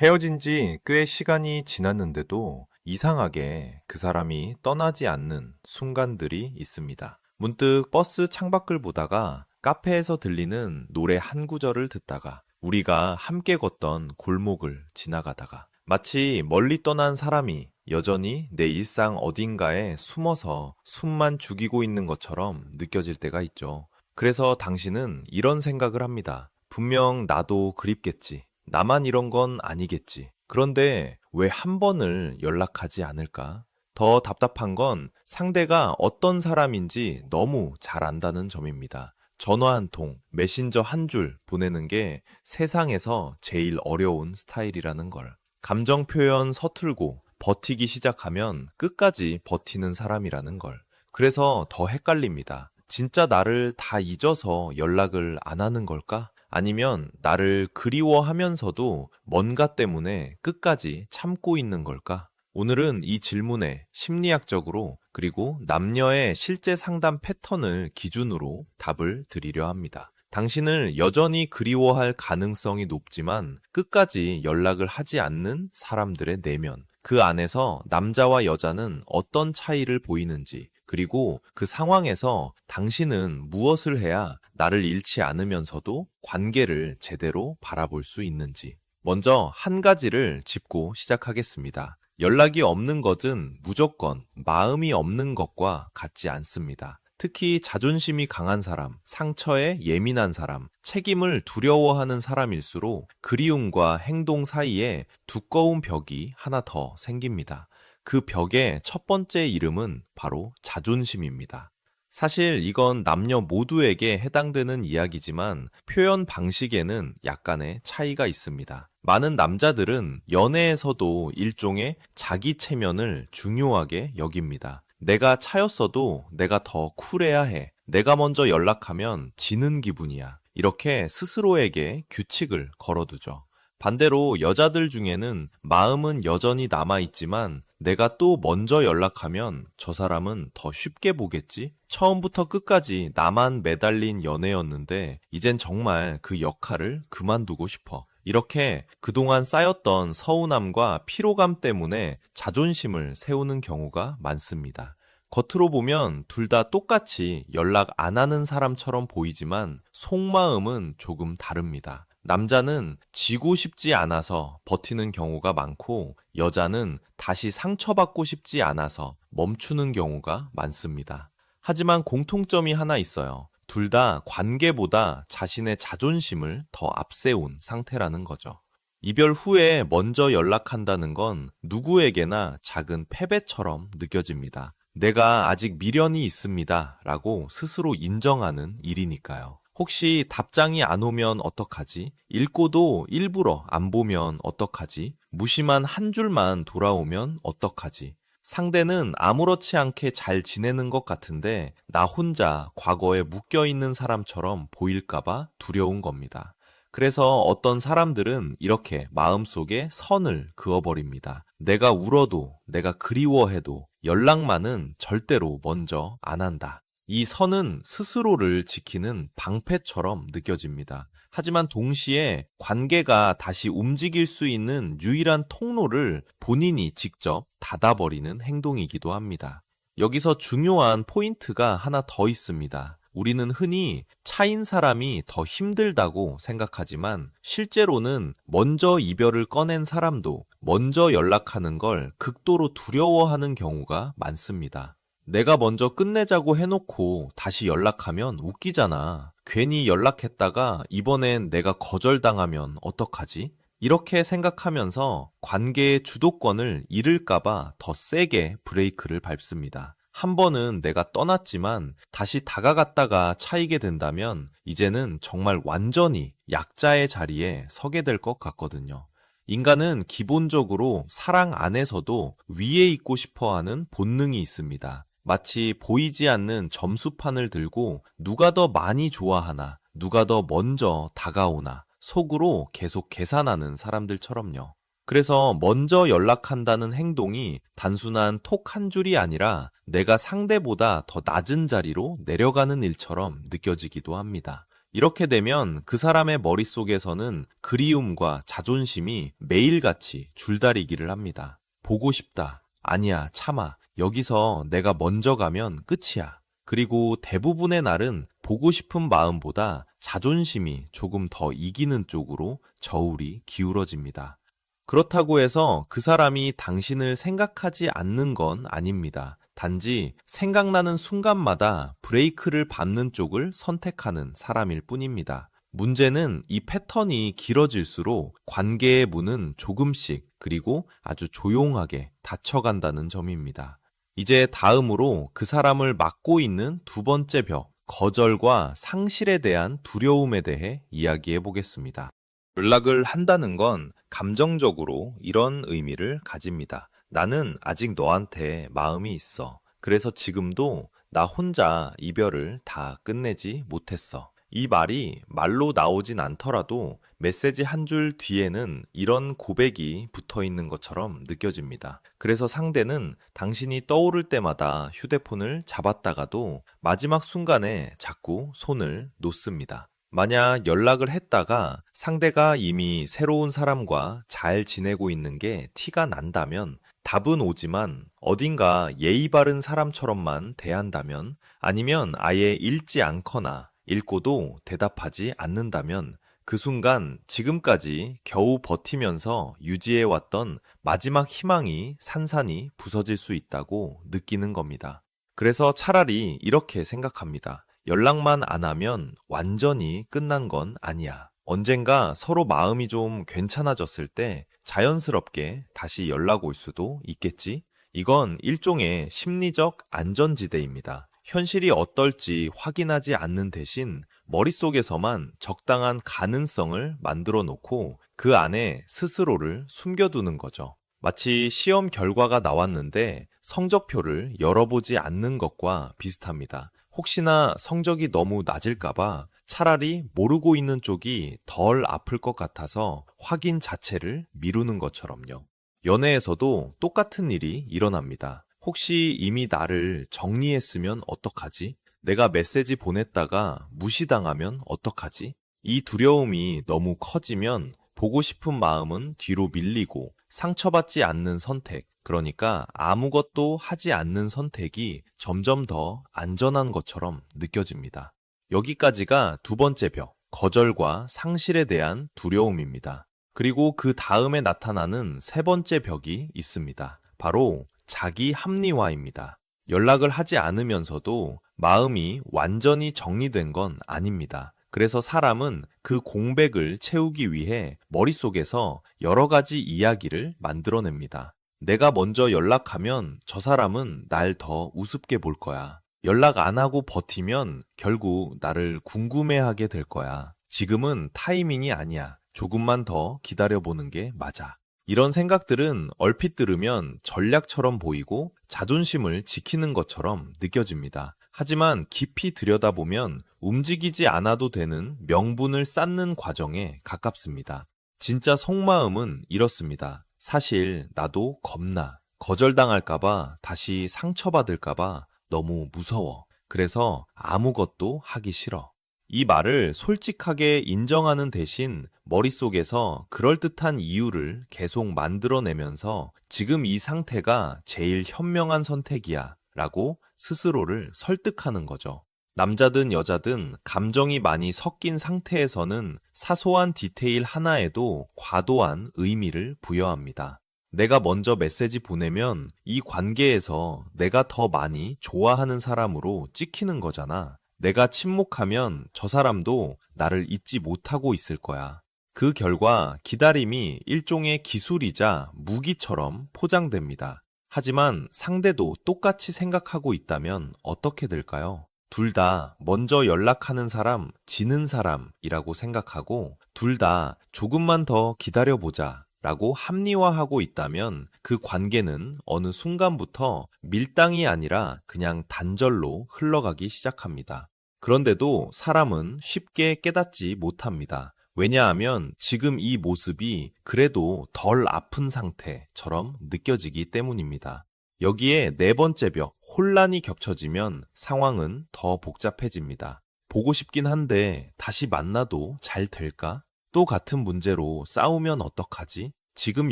헤어진 지 꽤 시간이 지났는데도 이상하게 그 사람이 떠나지 않는 순간들이 있습니다. 문득 버스 창밖을 보다가 카페에서 들리는 노래 한 구절을 듣다가 우리가 함께 걷던 골목을 지나가다가 마치 멀리 떠난 사람이 여전히 내 일상 어딘가에 숨어서 숨만 죽이고 있는 것처럼 느껴질 때가 있죠. 그래서 당신은 이런 생각을 합니다. 분명 나도 그립겠지. 나만 이런 건 아니겠지. 그런데 왜 한 번을 연락하지 않을까? 더 답답한 건 상대가 어떤 사람인지 너무 잘 안다는 점입니다. 전화 한 통, 메신저 한 줄 보내는 게 세상에서 제일 어려운 스타일이라는 걸. 감정 표현 서툴고 버티기 시작하면 끝까지 버티는 사람이라는 걸. 그래서 더 헷갈립니다. 진짜 나를 다 잊어서 연락을 안 하는 걸까? 아니면 나를 그리워하면서도 뭔가 때문에 끝까지 참고 있는 걸까? 오늘은 이 질문에 심리학적으로 그리고 남녀의 실제 상담 패턴을 기준으로 답을 드리려 합니다. 당신을 여전히 그리워할 가능성이 높지만 끝까지 연락을 하지 않는 사람들의 내면, 그 안에서 남자와 여자는 어떤 차이를 보이는지, 그리고 그 상황에서 당신은 무엇을 해야 나를 잃지 않으면서도 관계를 제대로 바라볼 수 있는지. 먼저 한 가지를 짚고 시작하겠습니다. 연락이 없는 것은 무조건 마음이 없는 것과 같지 않습니다. 특히 자존심이 강한 사람, 상처에 예민한 사람, 책임을 두려워하는 사람일수록 그리움과 행동 사이에 두꺼운 벽이 하나 더 생깁니다. 그 벽의 첫 번째 이름은 바로 자존심입니다. 사실 이건 남녀 모두에게 해당되는 이야기지만 표현 방식에는 약간의 차이가 있습니다. 많은 남자들은 연애에서도 일종의 자기 체면을 중요하게 여깁니다. 내가 차였어도 내가 더 쿨해야 해. 내가 먼저 연락하면 지는 기분이야. 이렇게 스스로에게 규칙을 걸어두죠. 반대로 여자들 중에는 마음은 여전히 남아있지만 내가 또 먼저 연락하면 저 사람은 더 쉽게 보겠지? 처음부터 끝까지 나만 매달린 연애였는데 이젠 정말 그 역할을 그만두고 싶어. 이렇게 그동안 쌓였던 서운함과 피로감 때문에 자존심을 세우는 경우가 많습니다. 겉으로 보면 둘 다 똑같이 연락 안 하는 사람처럼 보이지만 속마음은 조금 다릅니다. 남자는 지고 싶지 않아서 버티는 경우가 많고 여자는 다시 상처받고 싶지 않아서 멈추는 경우가 많습니다. 하지만 공통점이 하나 있어요. 둘 다 관계보다 자신의 자존심을 더 앞세운 상태라는 거죠. 이별 후에 먼저 연락한다는 건 누구에게나 작은 패배처럼 느껴집니다. 내가 아직 미련이 있습니다 라고 스스로 인정하는 일이니까요. 혹시 답장이 안 오면 어떡하지? 읽고도 일부러 안 보면 어떡하지? 무심한 한 줄만 돌아오면 어떡하지? 상대는 아무렇지 않게 잘 지내는 것 같은데 나 혼자 과거에 묶여있는 사람처럼 보일까봐 두려운 겁니다. 그래서 어떤 사람들은 이렇게 마음속에 선을 그어버립니다. 내가 울어도 내가 그리워해도 연락만은 절대로 먼저 안 한다. 이 선은 스스로를 지키는 방패처럼 느껴집니다. 하지만 동시에 관계가 다시 움직일 수 있는 유일한 통로를 본인이 직접 닫아버리는 행동이기도 합니다. 여기서 중요한 포인트가 하나 더 있습니다. 우리는 흔히 차인 사람이 더 힘들다고 생각하지만 실제로는 먼저 이별을 꺼낸 사람도 먼저 연락하는 걸 극도로 두려워하는 경우가 많습니다. 내가 먼저 끝내자고 해놓고 다시 연락하면 웃기잖아. 괜히 연락했다가 이번엔 내가 거절당하면 어떡하지? 이렇게 생각하면서 관계의 주도권을 잃을까봐 더 세게 브레이크를 밟습니다. 한 번은 내가 떠났지만 다시 다가갔다가 차이게 된다면 이제는 정말 완전히 약자의 자리에 서게 될 것 같거든요. 인간은 기본적으로 사랑 안에서도 위에 있고 싶어 하는 본능이 있습니다. 마치 보이지 않는 점수판을 들고 누가 더 많이 좋아하나, 누가 더 먼저 다가오나 속으로 계속 계산하는 사람들처럼요. 그래서 먼저 연락한다는 행동이 단순한 톡 한 줄이 아니라 내가 상대보다 더 낮은 자리로 내려가는 일처럼 느껴지기도 합니다. 이렇게 되면 그 사람의 머릿속에서는 그리움과 자존심이 매일같이 줄다리기를 합니다. 보고 싶다. 아니야, 참아. 여기서 내가 먼저 가면 끝이야. 그리고 대부분의 날은 보고 싶은 마음보다 자존심이 조금 더 이기는 쪽으로 저울이 기울어집니다. 그렇다고 해서 그 사람이 당신을 생각하지 않는 건 아닙니다. 단지 생각나는 순간마다 브레이크를 밟는 쪽을 선택하는 사람일 뿐입니다. 문제는 이 패턴이 길어질수록 관계의 문은 조금씩 그리고 아주 조용하게 닫혀간다는 점입니다. 이제 다음으로 그 사람을 막고 있는 두 번째 벽, 거절과 상실에 대한 두려움에 대해 이야기해 보겠습니다. 연락을 한다는 건 감정적으로 이런 의미를 가집니다. 나는 아직 너한테 마음이 있어. 그래서 지금도 나 혼자 이별을 다 끝내지 못했어. 이 말이 말로 나오진 않더라도 메시지 한 줄 뒤에는 이런 고백이 붙어 있는 것처럼 느껴집니다. 그래서 상대는 당신이 떠오를 때마다 휴대폰을 잡았다가도 마지막 순간에 자꾸 손을 놓습니다. 만약 연락을 했다가 상대가 이미 새로운 사람과 잘 지내고 있는 게 티가 난다면 답은 오지만 어딘가 예의 바른 사람처럼만 대한다면 아니면 아예 읽지 않거나 읽고도 대답하지 않는다면 그 순간 지금까지 겨우 버티면서 유지해왔던 마지막 희망이 산산이 부서질 수 있다고 느끼는 겁니다. 그래서 차라리 이렇게 생각합니다. 연락만 안 하면 완전히 끝난 건 아니야. 언젠가 서로 마음이 좀 괜찮아졌을 때 자연스럽게 다시 연락 올 수도 있겠지? 이건 일종의 심리적 안전지대입니다. 현실이 어떨지 확인하지 않는 대신 머릿속에서만 적당한 가능성을 만들어 놓고 그 안에 스스로를 숨겨두는 거죠. 마치 시험 결과가 나왔는데 성적표를 열어보지 않는 것과 비슷합니다. 혹시나 성적이 너무 낮을까봐 차라리 모르고 있는 쪽이 덜 아플 것 같아서 확인 자체를 미루는 것처럼요. 연애에서도 똑같은 일이 일어납니다. 혹시 이미 나를 정리했으면 어떡하지? 내가 메시지 보냈다가 무시당하면 어떡하지? 이 두려움이 너무 커지면 보고 싶은 마음은 뒤로 밀리고 상처받지 않는 선택, 그러니까 아무것도 하지 않는 선택이 점점 더 안전한 것처럼 느껴집니다. 여기까지가 두 번째 벽, 거절과 상실에 대한 두려움입니다. 그리고 그 다음에 나타나는 세 번째 벽이 있습니다. 바로 자기 합리화입니다. 연락을 하지 않으면서도 마음이 완전히 정리된 건 아닙니다. 그래서 사람은 그 공백을 채우기 위해 머릿속에서 여러 가지 이야기를 만들어냅니다. 내가 먼저 연락하면 저 사람은 날 더 우습게 볼 거야. 연락 안 하고 버티면 결국 나를 궁금해하게 될 거야. 지금은 타이밍이 아니야. 조금만 더 기다려보는 게 맞아. 이런 생각들은 얼핏 들으면 전략처럼 보이고 자존심을 지키는 것처럼 느껴집니다. 하지만 깊이 들여다보면 움직이지 않아도 되는 명분을 쌓는 과정에 가깝습니다. 진짜 속마음은 이렇습니다. 사실 나도 겁나. 거절당할까봐, 다시 상처받을까봐 너무 무서워. 그래서 아무것도 하기 싫어. 이 말을 솔직하게 인정하는 대신 머릿속에서 그럴듯한 이유를 계속 만들어내면서 지금 이 상태가 제일 현명한 선택이야 라고 스스로를 설득하는 거죠. 남자든 여자든 감정이 많이 섞인 상태에서는 사소한 디테일 하나에도 과도한 의미를 부여합니다. 내가 먼저 메시지 보내면 이 관계에서 내가 더 많이 좋아하는 사람으로 찍히는 거잖아. 내가 침묵하면 저 사람도 나를 잊지 못하고 있을 거야. 그 결과 기다림이 일종의 기술이자 무기처럼 포장됩니다. 하지만 상대도 똑같이 생각하고 있다면 어떻게 될까요? 둘 다 먼저 연락하는 사람, 지는 사람이라고 생각하고 둘 다 조금만 더 기다려보자 라고 합리화하고 있다면 그 관계는 어느 순간부터 밀당이 아니라 그냥 단절로 흘러가기 시작합니다. 그런데도 사람은 쉽게 깨닫지 못합니다. 왜냐하면 지금 이 모습이 그래도 덜 아픈 상태처럼 느껴지기 때문입니다. 여기에 네 번째 벽, 혼란이 겹쳐지면 상황은 더 복잡해집니다. 보고 싶긴 한데 다시 만나도 잘 될까? 또 같은 문제로 싸우면 어떡하지? 지금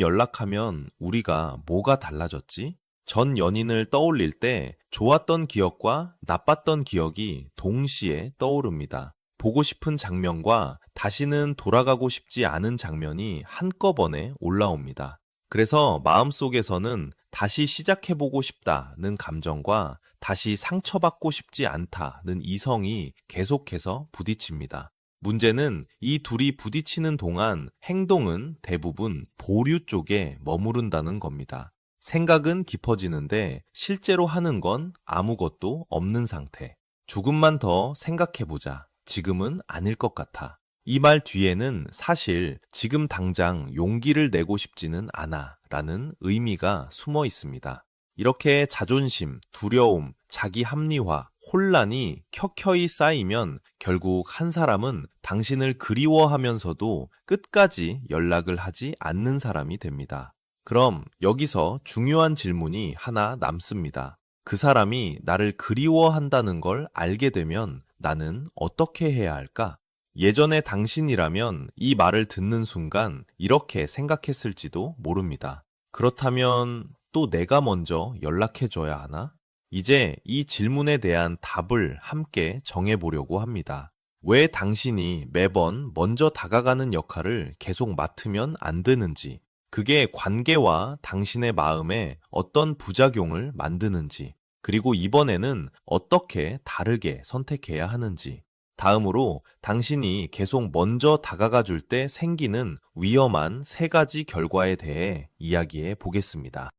연락하면 우리가 뭐가 달라졌지? 전 연인을 떠올릴 때 좋았던 기억과 나빴던 기억이 동시에 떠오릅니다. 보고 싶은 장면과 다시는 돌아가고 싶지 않은 장면이 한꺼번에 올라옵니다. 그래서 마음속에서는 다시 시작해보고 싶다는 감정과 다시 상처받고 싶지 않다는 이성이 계속해서 부딪힙니다. 문제는 이 둘이 부딪히는 동안 행동은 대부분 보류 쪽에 머무른다는 겁니다. 생각은 깊어지는데 실제로 하는 건 아무것도 없는 상태. 조금만 더 생각해보자. 지금은 아닐 것 같아. 이 말 뒤에는 사실 지금 당장 용기를 내고 싶지는 않아 라는 의미가 숨어 있습니다. 이렇게 자존심, 두려움, 자기 합리화, 혼란이 켜켜이 쌓이면 결국 한 사람은 당신을 그리워하면서도 끝까지 연락을 하지 않는 사람이 됩니다. 그럼 여기서 중요한 질문이 하나 남습니다. 그 사람이 나를 그리워한다는 걸 알게 되면 나는 어떻게 해야 할까? 예전에 당신이라면 이 말을 듣는 순간 이렇게 생각했을지도 모릅니다. 그렇다면 또 내가 먼저 연락해줘야 하나? 이제 이 질문에 대한 답을 함께 정해보려고 합니다. 왜 당신이 매번 먼저 다가가는 역할을 계속 맡으면 안 되는지, 그게 관계와 당신의 마음에 어떤 부작용을 만드는지, 그리고 이번에는 어떻게 다르게 선택해야 하는지, 다음으로 당신이 계속 먼저 다가가 줄 때 생기는 위험한 3가지 결과에 대해 이야기해 보겠습니다.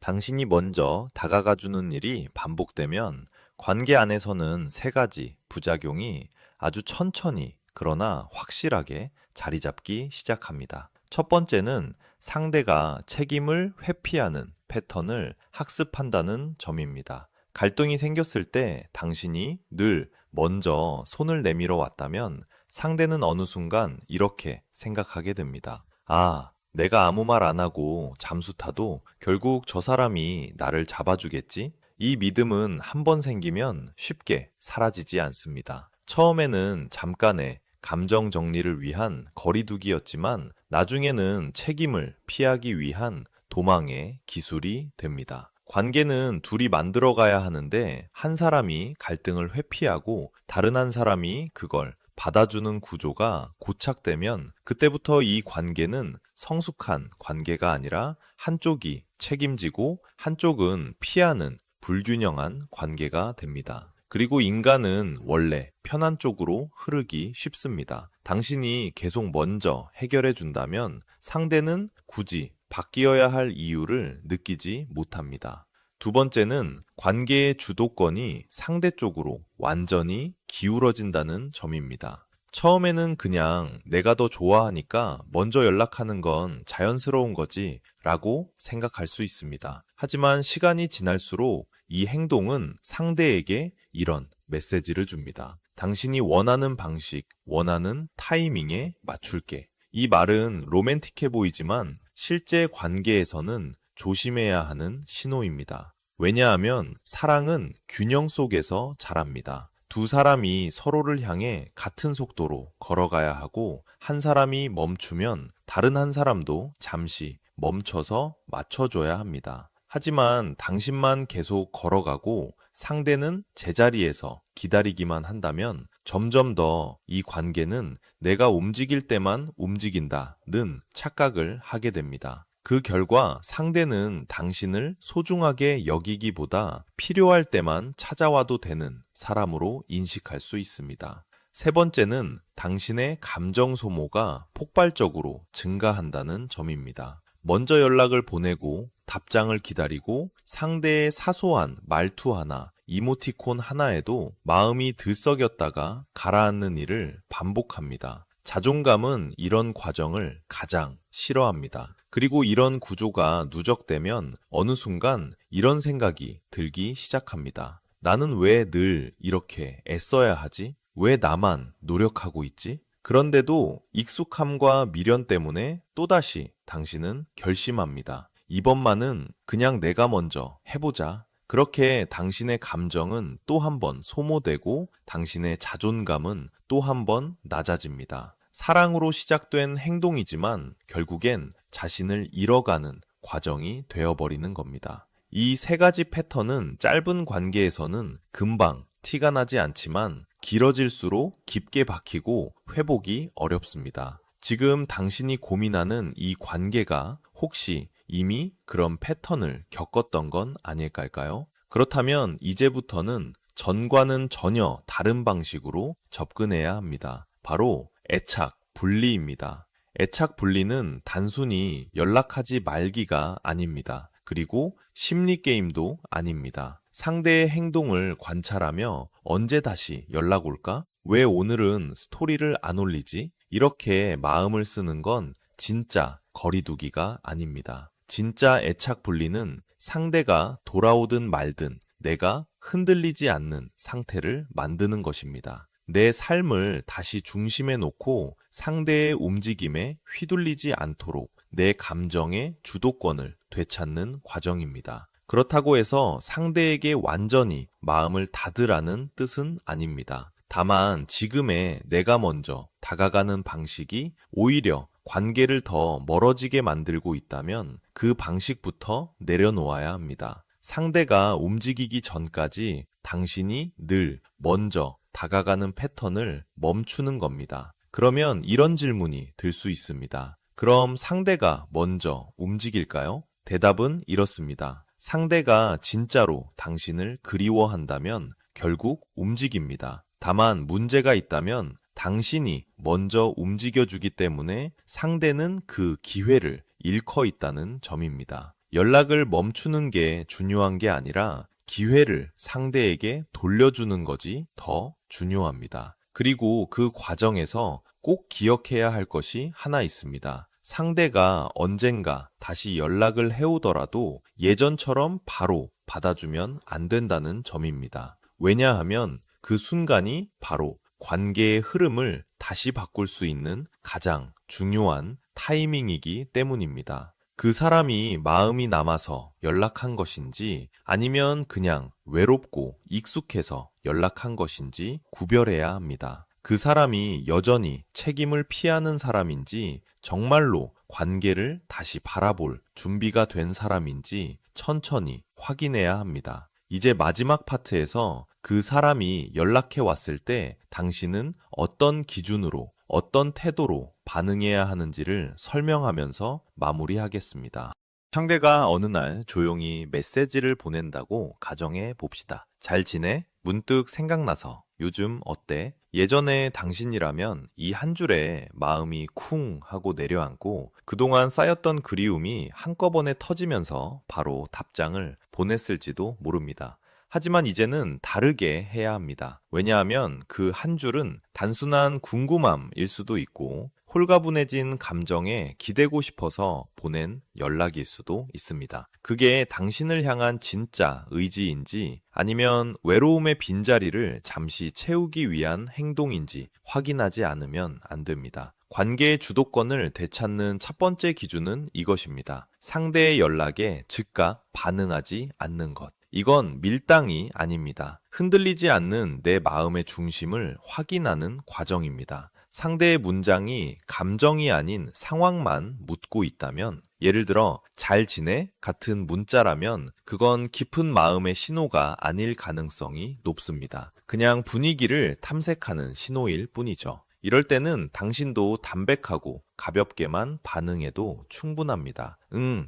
당신이 먼저 다가가 주는 일이 반복되면 관계 안에서는 3가지 부작용이 아주 천천히 그러나 확실하게 자리 잡기 시작합니다. 첫 번째는 상대가 책임을 회피하는 패턴을 학습한다는 점입니다. 갈등이 생겼을 때 당신이 늘 먼저 손을 내밀어 왔다면 상대는 어느 순간 이렇게 생각하게 됩니다. 아, 내가 아무 말 안 하고 잠수 타도 결국 저 사람이 나를 잡아주겠지? 이 믿음은 한 번 생기면 쉽게 사라지지 않습니다. 처음에는 잠깐의 감정 정리를 위한 거리두기였지만 나중에는 책임을 피하기 위한 도망의 기술이 됩니다. 관계는 둘이 만들어가야 하는데 한 사람이 갈등을 회피하고 다른 한 사람이 그걸 받아주는 구조가 고착되면 그때부터 이 관계는 성숙한 관계가 아니라 한쪽이 책임지고 한쪽은 피하는 불균형한 관계가 됩니다. 그리고 인간은 원래 편한 쪽으로 흐르기 쉽습니다. 당신이 계속 먼저 해결해 준다면 상대는 굳이 바뀌어야 할 이유를 느끼지 못합니다. 두 번째는 관계의 주도권이 상대 쪽으로 완전히 기울어진다는 점입니다. 처음에는 그냥 내가 더 좋아하니까 먼저 연락하는 건 자연스러운 거지 라고 생각할 수 있습니다. 하지만 시간이 지날수록 이 행동은 상대에게 이런 메시지를 줍니다. 당신이 원하는 방식, 원하는 타이밍에 맞출게. 이 말은 로맨틱해 보이지만 실제 관계에서는 조심해야 하는 신호입니다. 왜냐하면 사랑은 균형 속에서 자랍니다. 두 사람이 서로를 향해 같은 속도로 걸어가야 하고 한 사람이 멈추면 다른 한 사람도 잠시 멈춰서 맞춰줘야 합니다. 하지만 당신만 계속 걸어가고 상대는 제자리에서 기다리기만 한다면 점점 더 이 관계는 내가 움직일 때만 움직인다는 착각을 하게 됩니다. 그 결과 상대는 당신을 소중하게 여기기보다 필요할 때만 찾아와도 되는 사람으로 인식할 수 있습니다. 세 번째는 당신의 감정 소모가 폭발적으로 증가한다는 점입니다. 먼저 연락을 보내고 답장을 기다리고 상대의 사소한 말투 하나, 이모티콘 하나에도 마음이 들썩였다가 가라앉는 일을 반복합니다. 자존감은 이런 과정을 가장 싫어합니다. 그리고 이런 구조가 누적되면 어느 순간 이런 생각이 들기 시작합니다. 나는 왜 늘 이렇게 애써야 하지? 왜 나만 노력하고 있지? 그런데도 익숙함과 미련 때문에 또다시 당신은 결심합니다. 이번만은 그냥 내가 먼저 해보자. 그렇게 당신의 감정은 또 한 번 소모되고 당신의 자존감은 또 한 번 낮아집니다. 사랑으로 시작된 행동이지만 결국엔 자신을 잃어가는 과정이 되어버리는 겁니다. 이 세 가지 패턴은 짧은 관계에서는 금방 티가 나지 않지만 길어질수록 깊게 박히고 회복이 어렵습니다. 지금 당신이 고민하는 이 관계가 혹시 이미 그런 패턴을 겪었던 건 아닐까요? 그렇다면 이제부터는 전과는 전혀 다른 방식으로 접근해야 합니다. 바로 애착 분리입니다. 애착 분리는 단순히 연락하지 말기가 아닙니다. 그리고 심리 게임도 아닙니다. 상대의 행동을 관찰하며 언제 다시 연락 올까? 왜 오늘은 스토리를 안 올리지? 이렇게 마음을 쓰는 건 진짜 거리두기가 아닙니다. 진짜 애착 분리는 상대가 돌아오든 말든 내가 흔들리지 않는 상태를 만드는 것입니다. 내 삶을 다시 중심에 놓고 상대의 움직임에 휘둘리지 않도록 내 감정의 주도권을 되찾는 과정입니다. 그렇다고 해서 상대에게 완전히 마음을 닫으라는 뜻은 아닙니다. 다만 지금의 내가 먼저 다가가는 방식이 오히려 관계를 더 멀어지게 만들고 있다면 그 방식부터 내려놓아야 합니다. 상대가 움직이기 전까지 당신이 늘 먼저 다가가는 패턴을 멈추는 겁니다. 그러면 이런 질문이 들 수 있습니다. 그럼 상대가 먼저 움직일까요? 대답은 이렇습니다. 상대가 진짜로 당신을 그리워한다면 결국 움직입니다. 다만 문제가 있다면 당신이 먼저 움직여주기 때문에 상대는 그 기회를 잃고 있다는 점입니다. 연락을 멈추는 게 중요한 게 아니라 기회를 상대에게 돌려주는 것이 더 중요합니다. 그리고 그 과정에서 꼭 기억해야 할 것이 하나 있습니다. 상대가 언젠가 다시 연락을 해오더라도 예전처럼 바로 받아주면 안 된다는 점입니다. 왜냐하면 그 순간이 바로 관계의 흐름을 다시 바꿀 수 있는 가장 중요한 타이밍이기 때문입니다. 그 사람이 마음이 남아서 연락한 것인지 아니면 그냥 외롭고 익숙해서 연락한 것인지 구별해야 합니다. 그 사람이 여전히 책임을 피하는 사람인지 정말로 관계를 다시 바라볼 준비가 된 사람인지 천천히 확인해야 합니다. 이제 마지막 파트에서 그 사람이 연락해 왔을 때 당신은 어떤 기준으로, 어떤 태도로 반응해야 하는지를 설명하면서 마무리하겠습니다. 상대가 어느 날 조용히 메시지를 보낸다고 가정해 봅시다. 잘 지내? 문득 생각나서 요즘 어때? 예전에 당신이라면 이 한 줄에 마음이 쿵 하고 내려앉고 그동안 쌓였던 그리움이 한꺼번에 터지면서 바로 답장을 보냈을지도 모릅니다. 하지만 이제는 다르게 해야 합니다. 왜냐하면 그 한 줄은 단순한 궁금함일 수도 있고 홀가분해진 감정에 기대고 싶어서 보낸 연락일 수도 있습니다. 그게 당신을 향한 진짜 의지인지 아니면 외로움의 빈자리를 잠시 채우기 위한 행동인지 확인하지 않으면 안 됩니다. 관계의 주도권을 되찾는 첫 번째 기준은 이것입니다. 상대의 연락에 즉각 반응하지 않는 것. 이건 밀당이 아닙니다. 흔들리지 않는 내 마음의 중심을 확인하는 과정입니다. 상대의 문장이 감정이 아닌 상황만 묻고 있다면, 예를 들어 잘 지내? 같은 문자라면 그건 깊은 마음의 신호가 아닐 가능성이 높습니다. 그냥 분위기를 탐색하는 신호일 뿐이죠. 이럴 때는 당신도 담백하고 가볍게만 반응해도 충분합니다.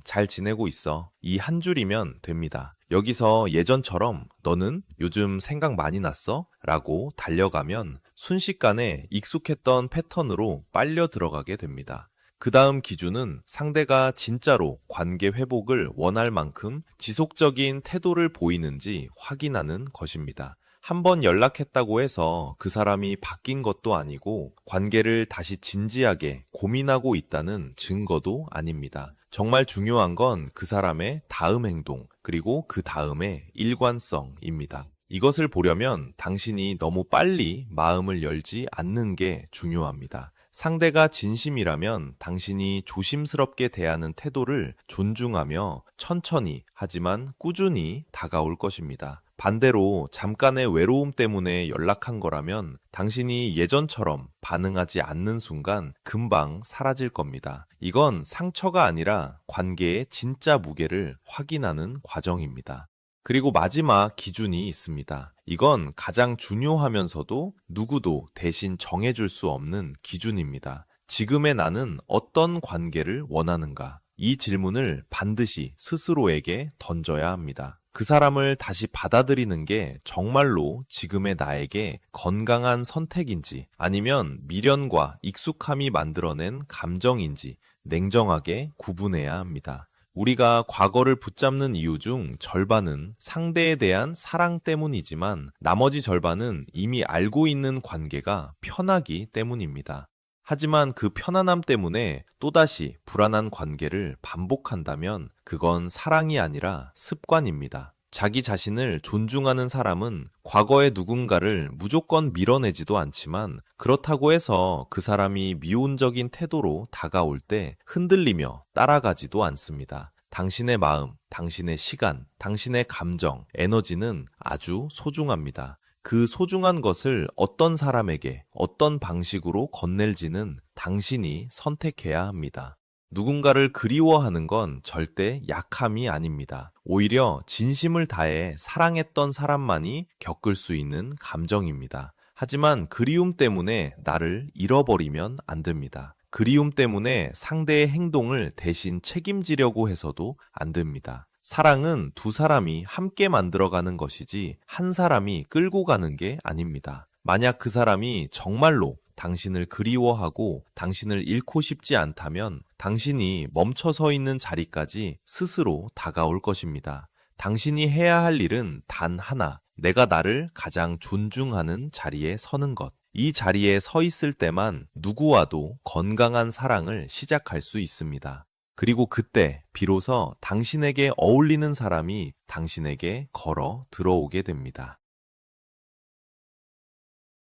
잘 지내고 있어. 이 한 줄이면 됩니다. 여기서 예전처럼 너는 요즘 생각 많이 났어? 라고 달려가면 순식간에 익숙했던 패턴으로 빨려 들어가게 됩니다. 그 다음 기준은 상대가 진짜로 관계 회복을 원할 만큼 지속적인 태도를 보이는지 확인하는 것입니다. 한번 연락했다고 해서 그 사람이 바뀐 것도 아니고 관계를 다시 진지하게 고민하고 있다는 증거도 아닙니다. 정말 중요한 건 그 사람의 다음 행동, 그리고 그 다음의 일관성입니다. 이것을 보려면 당신이 너무 빨리 마음을 열지 않는 게 중요합니다. 상대가 진심이라면 당신이 조심스럽게 대하는 태도를 존중하며 천천히 하지만 꾸준히 다가올 것입니다. 반대로 잠깐의 외로움 때문에 연락한 거라면 당신이 예전처럼 반응하지 않는 순간 금방 사라질 겁니다. 이건 상처가 아니라 관계의 진짜 무게를 확인하는 과정입니다. 그리고 마지막 기준이 있습니다. 이건 가장 중요하면서도 누구도 대신 정해줄 수 없는 기준입니다. 지금의 나는 어떤 관계를 원하는가? 이 질문을 반드시 스스로에게 던져야 합니다. 그 사람을 다시 받아들이는 게 정말로 지금의 나에게 건강한 선택인지 아니면 미련과 익숙함이 만들어낸 감정인지 냉정하게 구분해야 합니다. 우리가 과거를 붙잡는 이유 중 절반은 상대에 대한 사랑 때문이지만 나머지 절반은 이미 알고 있는 관계가 편하기 때문입니다. 하지만 그 편안함 때문에 또다시 불안한 관계를 반복한다면 그건 사랑이 아니라 습관입니다. 자기 자신을 존중하는 사람은 과거의 누군가를 무조건 밀어내지도 않지만 그렇다고 해서 그 사람이 미온적인 태도로 다가올 때 흔들리며 따라가지도 않습니다. 당신의 마음, 당신의 시간, 당신의 감정, 에너지는 아주 소중합니다. 그 소중한 것을 어떤 사람에게 어떤 방식으로 건넬지는 당신이 선택해야 합니다. 누군가를 그리워하는 건 절대 약함이 아닙니다. 오히려 진심을 다해 사랑했던 사람만이 겪을 수 있는 감정입니다. 하지만 그리움 때문에 나를 잃어버리면 안 됩니다. 그리움 때문에 상대의 행동을 대신 책임지려고 해서도 안 됩니다. 사랑은 두 사람이 함께 만들어가는 것이지 한 사람이 끌고 가는 게 아닙니다. 만약 그 사람이 정말로 당신을 그리워하고 당신을 잃고 싶지 않다면 당신이 멈춰 서 있는 자리까지 스스로 다가올 것입니다. 당신이 해야 할 일은 단 하나, 내가 나를 가장 존중하는 자리에 서는 것. 이 자리에 서 있을 때만 누구와도 건강한 사랑을 시작할 수 있습니다. 그리고 그때 비로소 당신에게 어울리는 사람이 당신에게 걸어 들어오게 됩니다.